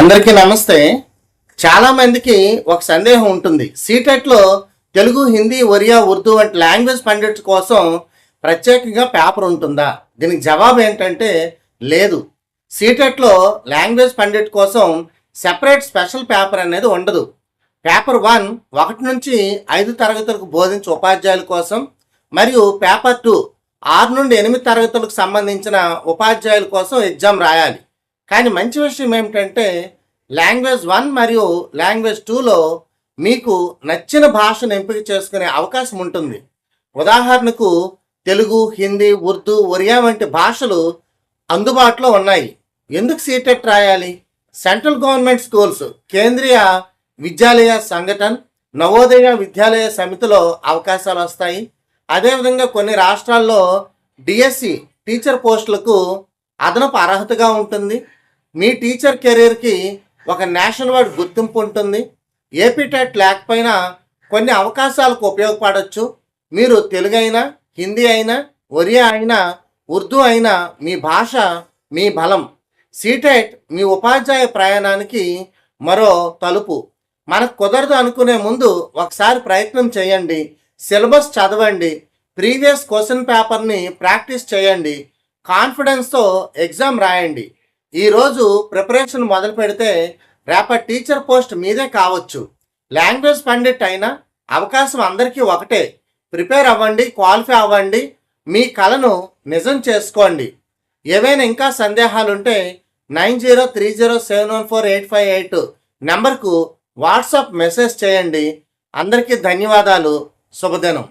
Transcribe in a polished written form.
అందరికీ నమస్తే. చాలా మందికి ఒక సందేహం ఉంటుంది. సీటెట్లో తెలుగు, హిందీ, ఒరియా, ఉర్దూ వంటి లాంగ్వేజ్ పండిట్స్ కోసం ప్రత్యేకంగా పేపర్ ఉంటుందా? దీనికి జవాబు ఏంటంటే లేదు. సీటెట్లో లాంగ్వేజ్ పండిట్ కోసం సెపరేట్ స్పెషల్ పేపర్ అనేది ఉండదు. పేపర్ 1 నుంచి 5 తరగతులకు బోధించే ఉపాధ్యాయుల కోసం, మరియు పేపర్ 2 6 నుండి 8 తరగతులకు సంబంధించిన ఉపాధ్యాయుల కోసం ఎగ్జామ్ రాయాలి. కానీ మంచి విషయం ఏమిటంటే లాంగ్వేజ్ 1 మరియు లాంగ్వేజ్ 2లో మీకు నచ్చిన భాషను ఎంపిక చేసుకునే అవకాశం ఉంటుంది. ఉదాహరణకు తెలుగు, హిందీ, ఉర్దూ, ఒరియా వంటి భాషలు అందుబాటులో ఉన్నాయి. ఎందుకు సీటెట్ రాయాలి? Central government schools, Kendriya Vidyalaya సంఘటన్, నవోదయ విద్యాలయ సమితిలో అవకాశాలు వస్తాయి. అదేవిధంగా కొన్ని రాష్ట్రాల్లో డిఎస్సి టీచర్ పోస్టులకు అదనపు అర్హతగా ఉంటుంది. మీ టీచర్ కెరీర్కి ఒక నేషనల్ వైడ్ గుర్తింపు ఉంటుంది. ఏపీ టెట్ లేకపోయినా కొన్ని అవకాశాలకు ఉపయోగపడవచ్చు. మీరు తెలుగు అయినా, హిందీ అయినా, ఒరియా అయినా, ఉర్దూ అయినా మీ భాష మీ బలం. సీటెట్ మీ ఉపాధ్యాయ ప్రయాణానికి మరో తలుపు. మనకు కుదరదు అనుకునే ముందు ఒకసారి ప్రయత్నం చేయండి. సిలబస్ చదవండి, ప్రీవియస్ క్వశ్చన్ పేపర్ని ప్రాక్టీస్ చేయండి, కాన్ఫిడెన్స్తో ఎగ్జామ్ రాయండి. ఈరోజు ప్రిపరేషన్ మొదలు పెడితే రేపటి టీచర్ పోస్ట్ మీదే కావచ్చు. లాంగ్వేజ్ పండిట్ అయినా అవకాశం అందరికీ ఒకటే. ప్రిపేర్ అవ్వండి, క్వాలిఫై అవ్వండి, మీ కలను నిజం చేసుకోండి. ఏవైనా ఇంకా సందేహాలుంటే 9030714858 నెంబర్కు వాట్సాప్ మెసేజ్ చేయండి. అందరికీ ధన్యవాదాలు. శుభదినం.